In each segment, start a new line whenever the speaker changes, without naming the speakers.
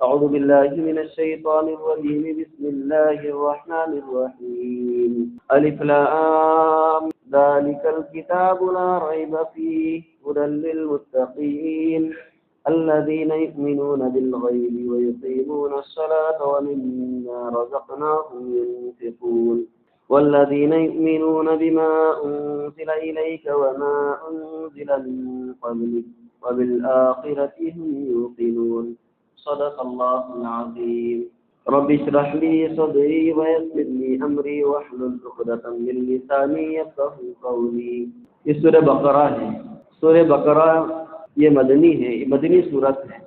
أعوذ بالله من الشيطان الرجيم بسم الله الرحمن الرحيم ألف لام ذلك الكتاب لا ريب فيه هدى للمتقين الذين يؤمنون بالغيب ويقيمون الصلاة ومما رزقناهم ينفقون والذين يؤمنون بما أنزل إليك وما أنزل من قبلك وبالآخرة هم يوقنون صدق الله العظيم رب اشرح لي صدري ويسر لي أمري واحلل عقدة من لساني يفقهوا قولي. یہ سورہ بقرہ ہے. سورہ بقرہ یہ مدنی ہے، یہ مدنی صورت ہے.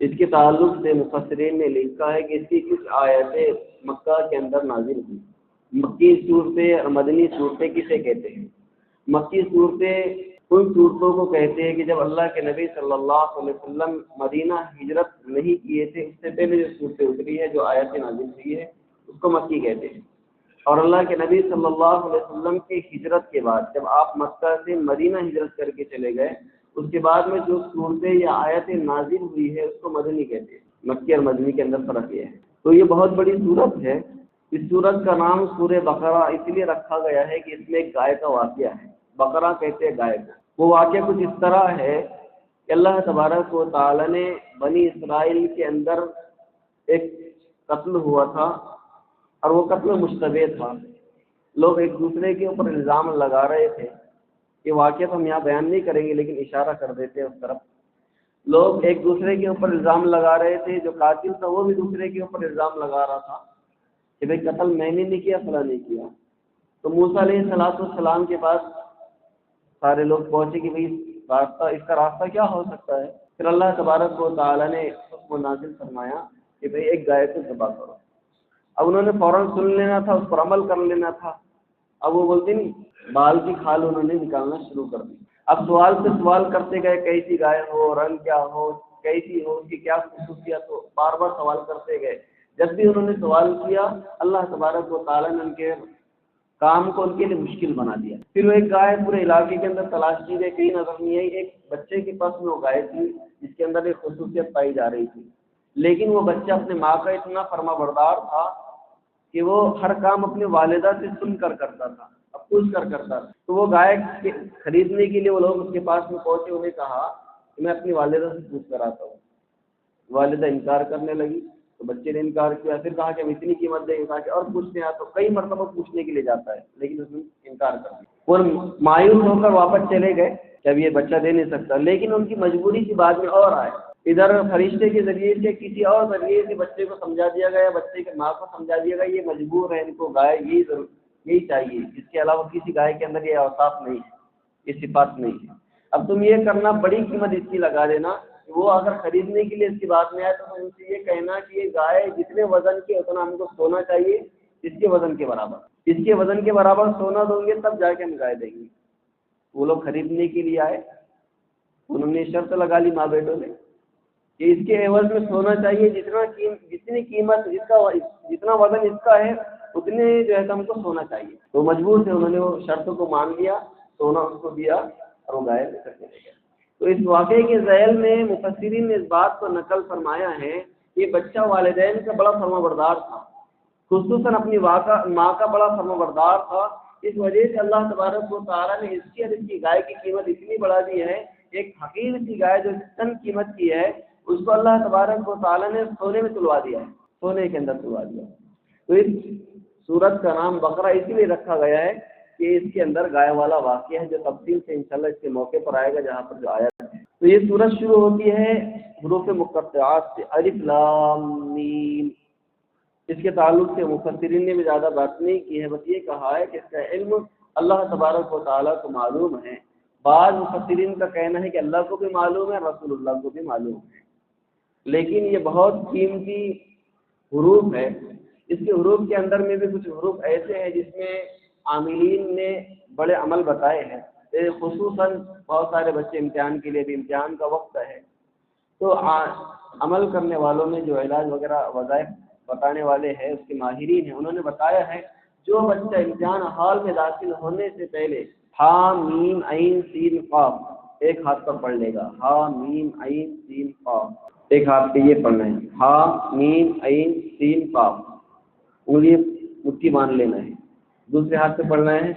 اس کے تعلق سے مفسرین نے لکھا ہے کہ اس کی کچھ آیتیں مکہ کے اندر نازل ہوئی. مکی صورتیں اور مدنی صورتیں کسے کہتے ہیں؟ مکی صورتیں ان صورتوں کو کہتے ہیں کہ جب اللہ کے نبی صلی اللہ علیہ وسلم مدینہ ہجرت نہیں کیے تھے، اس سے پہلے جو صورتیں اتری ہے، جو آیتیں نازل ہوئی ہے، اس کو مکی کہتے ہیں. اور اللہ کے نبی صلی اللہ علیہ وسلم کی ہجرت کے بعد جب آپ مکہ سے مدینہ ہجرت کر کے چلے گئے، اس کے بعد میں جو صورتیں یا آیتیں نازل ہوئی ہے اس کو مدنی کہتے ہیں. مکی اور مدنی کے اندر فرق یہ ہے. تو یہ بہت بڑی صورت ہے. اس صورت کا نام سورہ بقرہ اس لیے رکھا گیا ہے کہ اس میں ایک گائے کا واقعہ ہے. بقرہ کہتے ہیں گائے کو. وہ واقعہ کچھ اس طرح ہے کہ اللہ تبارک و تعالی نے بنی اسرائیل کے اندر ایک قتل ہوا تھا اور وہ قتل مشتبہ تھا. لوگ ایک دوسرے کے اوپر الزام لگا رہے تھے. یہ واقعہ تو ہم یہاں بیان نہیں کریں گے لیکن اشارہ کر دیتے ہیں اس طرف. لوگ ایک دوسرے کے اوپر الزام لگا رہے تھے. جو قاتل تھا وہ بھی دوسرے کے اوپر الزام لگا رہا تھا کہ بھائی قتل میں نے نہیں کیا، فلاں نہیں کیا. تو موسیٰ علیہ السلام کے پاس سارے لوگ پہنچے کہ بھائی اس کا راستہ کیا ہو سکتا ہے. پھر اللہ تبارک و تعالیٰ نے حکم نازل فرمایا کہ بھائی ایک گائے کو ذبح کرو. اب انہوں نے فوراً سن لینا تھا، اس پر عمل کر لینا تھا. اب وہ بولتے نہیں، بال کی کھال انہوں نے نکالنا شروع کر دی. اب سوال سے سوال کرتے گئے، کیسی گائے ہو، رنگ کیا ہو، کیسی ہو، اس کی کیا خصوصیت ہو، بار بار سوال کرتے گئے. جب بھی انہوں نے سوال کیا اللہ تبارک و تعالیٰ نے ان کے کام کو ان کے لیے مشکل بنا دیا. پھر وہ ایک گائے پورے علاقے کے اندر تلاش کی گئی، کہیں نظر نہیں آئی. ایک بچے کے پاس میں وہ گائے تھی جس کے اندر ایک خصوصیت پائی جا رہی تھی. لیکن وہ بچہ اپنے ماں کا اتنا فرما بردار تھا کہ وہ ہر کام اپنی والدہ سے سن کر کرتا تھا، اب پوچھ کر کرتا تھا. تو وہ گائے خریدنے کے لیے وہ لوگ اس کے پاس میں پہنچے. انہیں کہا کہ میں اپنی والدہ سے پوچھ کر آتا ہوں. والدہ انکار کرنے لگی تو بچے نے انکار کیا. پھر کہا کہ ہم اتنی قیمت دیں گے. کہا کہ اور پوچھنے آتا. تو کئی مرتبہ پوچھنے کے لیے جاتا ہے لیکن اس نے انکار کر دیا. اور مایوس ہو کر واپس چلے گئے کہ اب یہ بچہ دے نہیں سکتا. لیکن ان کی مجبوری کی بعد میں اور آئے. ادھر فرشتے کے ذریعے سے کسی اور ذریعے سے بچے کو سمجھا دیا گیا، بچے کے ماں کو سمجھا دیا گیا یہ مجبور ہے، ان کو گائے یہی چاہیے، اس کے علاوہ کسی گائے کے اندر یہ اوصاف نہیں ہے، یہ صفات نہیں ہے. اب تم یہ کرنا، بڑی قیمت اس کی لگا دینا. وہ اگر خریدنے کے لیے اس کی بات میں آئے تو ان سے یہ کہنا کہ یہ گائے جتنے وزن کے اتنا ہم کو سونا چاہیے، اس کے وزن کے برابر. اس کے وزن کے برابر سونا دوں گے تب جا کے ہم گائے دیں گے. وہ لوگ خریدنے کے لیے آئے. انہوں نے شرط لگا لی ماں بیٹوں نے کہ اس کے عوض میں سونا چاہیے، جتنی قیمت جتنا وزن اس کا ہے اتنے جو ہے ہم کو سونا چاہیے. تو مجبور تھے، انہوں نے وہ شرط کو مان لیا، سونا اس کو دیا اور وہ گائے لے کر چلے گئے. تو اس واقعے کے ذیل میں مفسرین نے اس بات کو نقل فرمایا ہے کہ بچہ والدین کا بڑا فرما بردار تھا، خصوصاً اپنی ماں کا بڑا فرما بردار تھا. اس وجہ سے اللہ تبارک و تعالیٰ نے اس کی گائے کی قیمت اتنی بڑھا دی ہے. ایک حقیر سی گائے جو چند قیمت کی ہے اس کو اللہ تبارک و تعالیٰ نے سونے میں تلوا دیا ہے، سونے کے اندر تلوا دیا. تو اس سورت کا نام بقرہ اسی لیے رکھا گیا ہے کہ اس کے اندر گائے والا واقعہ ہے جو تفصیل سے انشاءاللہ اس کے موقع پر آئے گا جہاں پر جو آیت ہے. تو یہ سورت شروع ہوتی ہے حروف مقطعات سے، الف لام میم. اس کے تعلق سے مفسرین نے بھی زیادہ بات نہیں کی ہے، بس یہ کہا ہے کہ اس کا علم اللہ تبارک و تعالیٰ کو معلوم ہے. بعض مفسرین کا کہنا ہے کہ اللہ کو بھی معلوم ہے، رسول اللہ کو بھی معلوم ہے. لیکن یہ بہت قیمتی حروف ہے. اس کے حروف کے اندر میں بھی کچھ حروف ایسے ہیں جس میں عاملین نے بڑے عمل بتائے ہیں. خصوصاً بہت سارے بچے امتحان کے لیے بھی، امتحان کا وقت ہے تو عمل کرنے والوں میں جو علاج وغیرہ وظائف بتانے والے ہیں اس کے ماہرین ہیں، انہوں نے بتایا ہے جو بچہ امتحان حال میں داخل ہونے سے پہلے ہا میم عین سین قاف ایک ہاتھ پر پڑھ لے گا، ہا میم عین سین قاف، ایک ہاتھ پہ یہ پڑھنا ہے، ہا میم عین سین قاف، انگلی مٹھی باندھ لینا ہے۔ دوسرے ہاتھ پہ پڑھنا ہے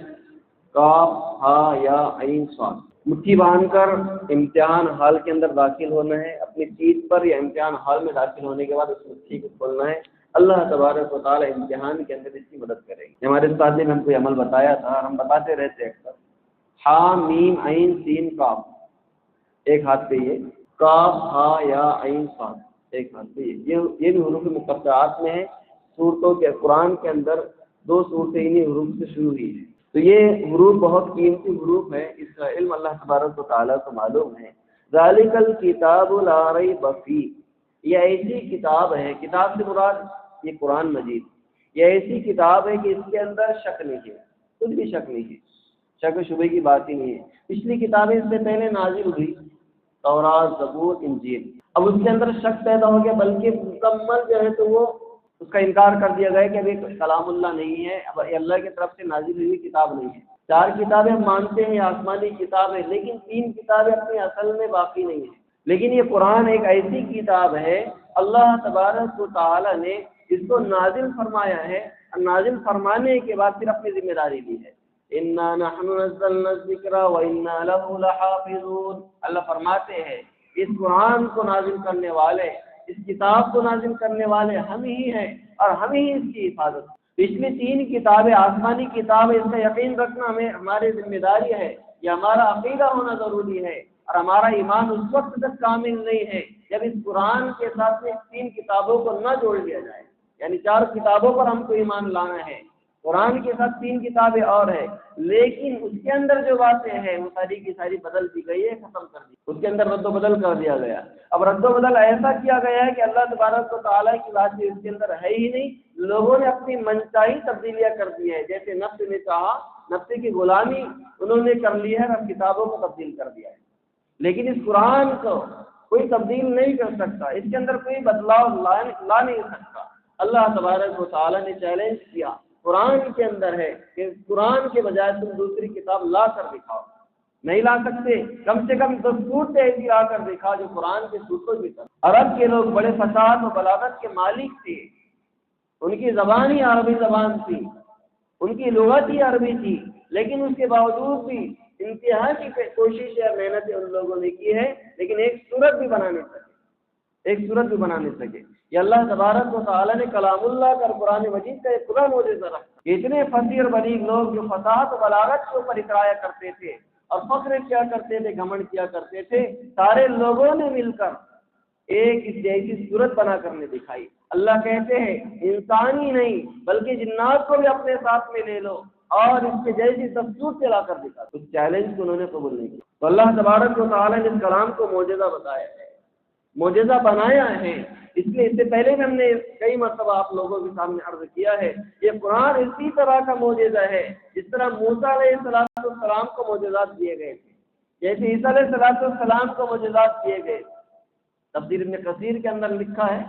کاف ہا یا عین صاد، مٹھی باندھ کر امتحان ہال کے اندر داخل ہونا ہے، اپنی سیٹ پر یا امتحان ہال میں داخل ہونے کے بعد اس مٹھی کو کھولنا ہے۔ اللہ تبارک و تعالیٰ امتحان کے اندر اس کی مدد کرے گی۔ ہمارے استاد نے ہم کو یہ عمل بتایا تھا اور ہم بتاتے رہتے ہیں اکثر، ہا میم عین سین قاف، ایک ہاتھ پہ یہ کاف ہا یا عین صاد، ایک ہاتھ پہ یہ بھی حروف مقطعات میں ہے۔ سورتوں کے قرآن کے اندر 2 سورتیں انہی حروف سے شروع ہوئی ہیں، تو یہ حروف بہت قیمتی حروف ہیں، اس کا علم اللہ تبارک و تعالیٰ کو معلوم ہے۔ ذالک الکتاب لا ریب فیہ، یہ ایسی کتاب ہے، کتاب سے مراد یہ قرآن مجید، یہ ایسی کتاب ہے کہ اس کے اندر شک نہیں ہے، کچھ بھی شک نہیں ہے، شک و شبہ کی بات ہی نہیں ہے۔ پچھلی کتابیں اس سے پہلے نازل ہوئی، تورات، زبور، انجیل، اب اس کے اندر شک پیدا ہو گیا، بلکہ مکمل جو ہے تو وہ اس کا انکار کر دیا گیا کہ اب یہ کلام اللہ نہیں ہے، اب یہ اللہ کی طرف سے نازل ہوئی کتاب نہیں ہے۔ 4 کتابیں ہم مانتے ہیں آسمانی کتابیں، لیکن 3 کتابیں اپنی اصل میں باقی نہیں ہیں۔ لیکن یہ قرآن ایک ایسی کتاب ہے، اللہ تبارک و تعالی نے اس کو نازل فرمایا ہے، اور نازل فرمانے کے بعد پھر اپنی ذمہ داری لی ہے۔ اِنَّا نَحْنُ نَزَّلْنَا الذِّكْرَ وَإِنَّا لَهُ لَحَافِظُونَ، اللہ فرماتے ہیں اس قرآن کو نازل کرنے والے، اس کتاب کو نازل کرنے والے ہم ہی ہیں، اور ہم ہی اس کی حفاظت۔ پچھلی 3 کتابیں آسمانی کتاب ہے، اس کا یقین رکھنا ہماری ذمہ داری ہے، یہ ہمارا عقیدہ ہونا ضروری ہے، اور ہمارا ایمان اس وقت تک کامل نہیں ہے جب اس قرآن کے ساتھ میں 3 کتابوں کو نہ جوڑ دیا جائے، یعنی 4 کتابوں پر ہم کو ایمان لانا ہے، قرآن کے ساتھ 3 کتابیں اور ہے، لیکن اس کے اندر جو باتیں ہیں وہ ساری کی ساری بدل دی گئی ہے، ختم کر دی، اس کے اندر رد و بدل کر دیا گیا۔ اب رد و بدل ایسا کیا گیا ہے کہ اللہ تبارک و تعالیٰ کی بات جو اس کے اندر ہے ہی نہیں، لوگوں نے اپنی منچاہی تبدیلیاں کر دی ہے، جیسے نفس نے چاہا، نفس کی غلامی انہوں نے کر لی ہے اور کتابوں کو تبدیل کر دیا ہے، لیکن اس قرآن کو کوئی تبدیل نہیں کر سکتا، اس کے اندر کوئی بدلاؤ لا نہیں سکتا۔ اللہ تبارک و تعالیٰ نے چیلنج کیا، قرآن کے اندر ہے کہ قرآن کے بجائے تم دوسری کتاب لا کر دکھاؤ، نہیں لا سکتے، کم سے کم 10 صورتیں ایسی لا کر دکھا جو قرآن کے صورتوں کی طرح۔ عرب کے لوگ بڑے فصاحت و بلاغت کے مالک تھے، ان کی زبان ہی عربی زبان تھی، ان کی لغت ہی عربی تھی، لیکن اس کے باوجود بھی انتہا کی کوشش یا محنتیں ان لوگوں نے کی ہے، لیکن ایک صورت بھی بنا نہیں سکے۔ یہ اللہ تبارک و تعالیٰ نے کلام اللہ کا قرآن مجید کا ایک بڑا معجزہ رکھا۔ اتنے فصیح اور بلیغ لوگ جو فصاحت و بلاغت کے اوپر اقرایا کرتے تھے اور فخر کیا کرتے تھے، گھمنڈ کیا کرتے تھے، سارے لوگوں نے مل کر ایک اس جیسی صورت بنا کر نے دکھائی۔ اللہ کہتے ہیں انسان ہی نہیں بلکہ جنات کو بھی اپنے ساتھ میں لے لو اور اس کے جیسی سب صورت لا کر دکھا۔ اس چیلنج کو انہوں نے قبول نہیں کیا، تو اللہ تبارک و تعالیٰ نے اس کلام کو معجزہ بتایا ہے، معجزہ بنایا ہے۔ اس لیے اس سے پہلے بھی ہم نے کئی مرتبہ آپ لوگوں کے سامنے عرض کیا ہے، یہ قرآن اسی طرح کا معجزہ ہے جس طرح موسیٰ علیہ السلام کو معجزات دیے گئے تھے، جیسے عیسیٰ علیہ السلام کو معجزات دیے گئے۔ تفسیر ابن کثیر کے اندر لکھا ہے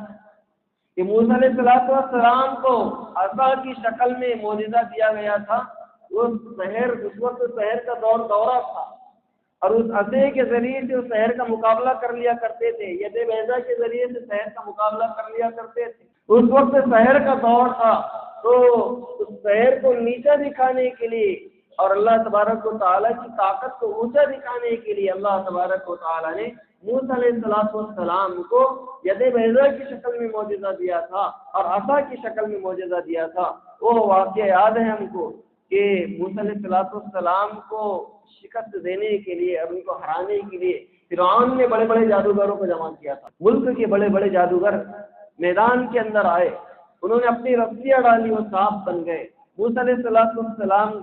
کہ موسیٰ علیہ السلام کو عصا کی شکل میں معجزہ دیا گیا تھا، اس وقت سحر کا دورہ تھا، اور اس عصے کے ذریعے سے اس سحر کا مقابلہ کر لیا کرتے تھے، ید بیضا کے ذریعے سے سحر کا مقابلہ کر لیا کرتے تھے۔ اس وقت سحر کا دور تھا، تو اس سحر کو نیچا دکھانے کے لیے اور اللہ تبارک و تعالیٰ کی طاقت کو اونچا دکھانے کے لیے اللہ تبارک و تعالیٰ نے موسیٰ علیہ السلام کو ید بیضا کی شکل میں معجزہ دیا تھا اور عصا کی شکل میں معجزہ دیا تھا۔ وہ واقعہ یاد ہے ہم کو کہ موسیٰ علیہ السلام کو شکست دینے کے لیے اور ان کو ہرانے کے لیے فرعون نے بڑے بڑے جادوگروں کو جمع کیا تھا۔ ملک کے بڑے بڑے جادوگر میدان کے اندر آئے، انہوں نے اپنی رسیاں ڈالی، وہ سانپ بن گئے۔ موسیٰ علیہ السلام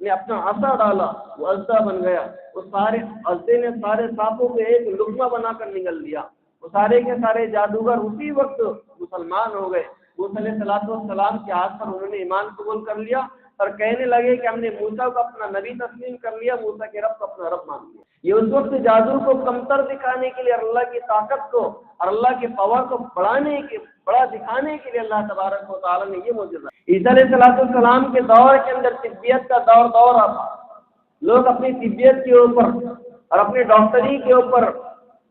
نے اپنا عصا ڈالا، وہ اژدھا بن گیا۔ وہ سارے اژدھے نے سارے سانپوں کو ایک لقمہ بنا کر نگل دیا۔ وہ سارے کے سارے جادوگر اسی وقت مسلمان ہو گئے۔ موسیٰ علیہ السلام کے ہاتھ پر انہوں نے ایمان قبول کر لیا اور کہنے لگے کہ ہم نے موسیٰ کو اپنا نبی تسلیم کر لیا، موسیٰ کے رب کو اپنا رب مان لیا۔ یہ اس وقت جادو کو کمتر دکھانے کے لیے اور اللہ کی طاقت کو اور اللہ کے پاور کو بڑا دکھانے کے لیے اللہ تبارک و تعالیٰ نے یہ معجزہ۔ عیسیٰ علیہ السلام کے دور کے اندر طبیعت کا دور تھا، لوگ اپنی طبیعت کے اوپر اور اپنی ڈاکٹری کے اوپر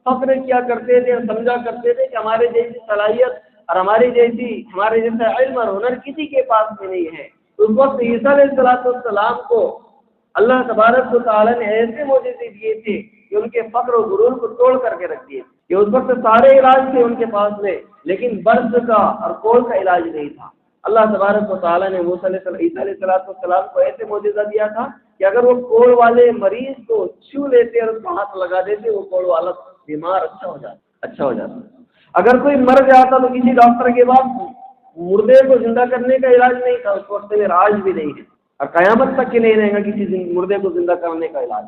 فخر کیا کرتے تھے اور سمجھا کرتے تھے کہ ہمارے جیسی صلاحیت اور ہمارے جیسا علم اور ہنر کسی کے پاس میں نہیں ہے۔ اس وقت عیسیٰ علیہ السلام کو اللہ تبارک و تعالیٰ نے ایسے معجزے دیے تھے کہ ان کے فخر و غرور کو توڑ کر کے رکھ دیے کہ اس وقت سارے علاج تھے ان کے پاس میں، لیکن برس کا اور کوڑ کا علاج نہیں تھا۔ اللہ تبارک و تعالیٰ نے عیسیٰ علیہ السلام کو ایسے معجزہ دیا تھا کہ اگر وہ کوڑ والے مریض کو چھو لیتے اور اس کو ہاتھ لگا دیتے، وہ کوڑ والا بیمار اچھا ہو جاتا۔ اگر کوئی مر جاتا تو کسی ڈاکٹر کے بعد مردے کو زندہ کرنے کا علاج نہیں تھا، اس وقت میں آج بھی نہیں ہے اور قیامت تک کے نہیں رہے گا کسی مردے کو زندہ کرنے کا علاج۔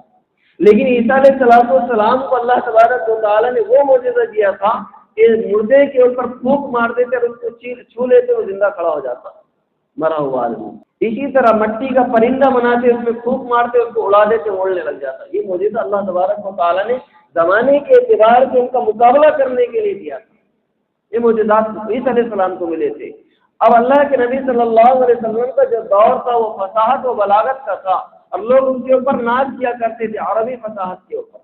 لیکن عیسیٰ علیہ السلام کو اللہ تبارک و تعالیٰ نے وہ معجزہ دیا تھا کہ مردے کے اوپر پھونک مار دیتے اور اس کو چھو لیتے وہ زندہ کھڑا ہو جاتا مرا ہوا آدمی۔ اسی طرح مٹی کا پرندہ بناتے اس میں پھونک مارتے اس کو اڑا دیتے اڑنے لگ جاتا۔ یہ معجزہ اللہ تبارک و تعالیٰ نے زمانے کے اعتبار سے ان کا مقابلہ کرنے کے لیے دیا تھا۔ یہ معجزات عیسیٰ علیہ السلام کو ملے تھے۔ اب اللہ کے نبی صلی اللہ علیہ وسلم کا جو دور تھا وہ فصاحت و بلاغت کا تھا، اور لوگ ان کے اوپر ناز کیا کرتے تھے، عربی فصاحت کے اوپر،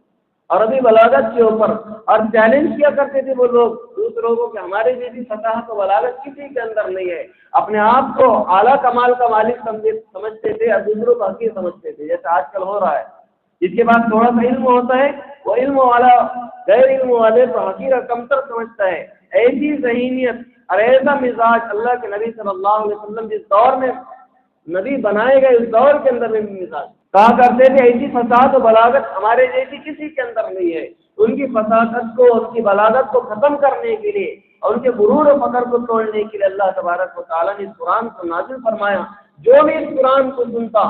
عربی بلاغت کے اوپر، اور چیلنج کیا کرتے تھے وہ لوگ دوسروں کو کہ ہمارے جیسی فصاحت و بلاغت کسی کے اندر نہیں ہے۔ اپنے آپ کو اعلیٰ کمال کا مالک سمجھتے تھے اور دوسروں کو حقیر سمجھتے تھے، جیسے آج کل ہو رہا ہے۔ جس کے پاس تھوڑا سا علم ہوتا ہے وہ علم والا غیر علم والے کو حقیر اور کمتر سمجھتا ہے۔ ایسی ذہنیت اور ایسا مزاج اللہ کے نبی صلی اللہ علیہ وسلم جس دور میں نبی بنائے گئے اس دور کے اندر میں مزاج کہا کرتے تھے ایسی فساد و بلاغت ہمارے جیسی کسی کے اندر نہیں ہے۔ ان کی فسادت کو، ان کی بلاغت کو ختم کرنے کے لیے اور ان کے غرور و فخر کو توڑنے کے لیے اللہ تبارک و تعالیٰ نے اس قرآن کو نازل فرمایا۔ جو بھی اس قرآن کو سنتا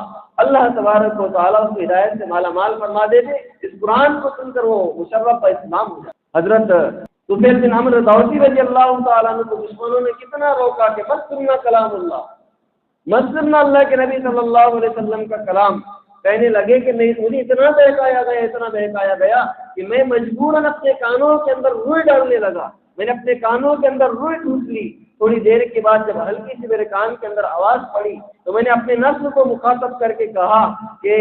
اللہ تبارک و تعالیٰ اس کو ہدایت سے مالا مال فرما دیتے۔ اس قرآن کو سن کر وہ مشرف و اسلام ہو جائے۔ حضرت طفیل بن عمرو دوسی رضی اللہ تعالیٰ عنہ کو دشمنوں نے کتنا روکا کہ مت سننا کلام اللہ، مت سننا اللہ کے نبی صلی اللہ علیہ وسلم کا کلام۔ کہنے لگے کہ نہیں، مجھے اتنا بہکایا گیا کہ میں مجبوراً اپنے کانوں کے اندر روئی ڈالنے لگا۔ میں نے اپنے کانوں کے اندر روئی ٹھوس لی۔ تھوڑی دیر کے بعد جب ہلکی سی میرے کان کے اندر آواز پڑی تو میں نے اپنے نفس کو مخاطب کر کے کہا کہ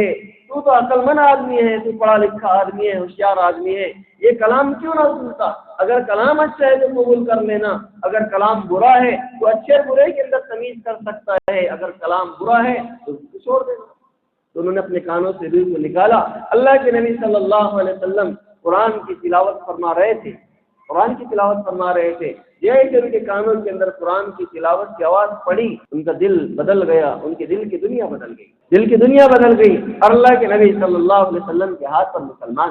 تو عقل مند آدمی ہے، تو پڑھا لکھا آدمی ہے، ہوشیار آدمی ہے، یہ کلام کیوں نہ سنتا؟ اگر کلام اچھا ہے تو قبول کر لینا، اگر کلام برا ہے تو اچھے برے کے اندر تمیز کر سکتا ہے، اگر کلام برا ہے تو اس کو چھوڑ دینا۔ تو انہوں نے اپنے کانوں سے روح کو نکالا۔ اللہ کے نبی صلی اللہ علیہ وسلم قرآن کی تلاوت فرما رہے تھے، جیسے ان کے کانوں کے اندر قرآن کی تلاوت کی آواز پڑی، ان کا دل بدل گیا، ان کے دل کی دنیا بدل گئی اور اللہ کے نبی صلی اللہ علیہ وسلم کے ہاتھ پر مسلمان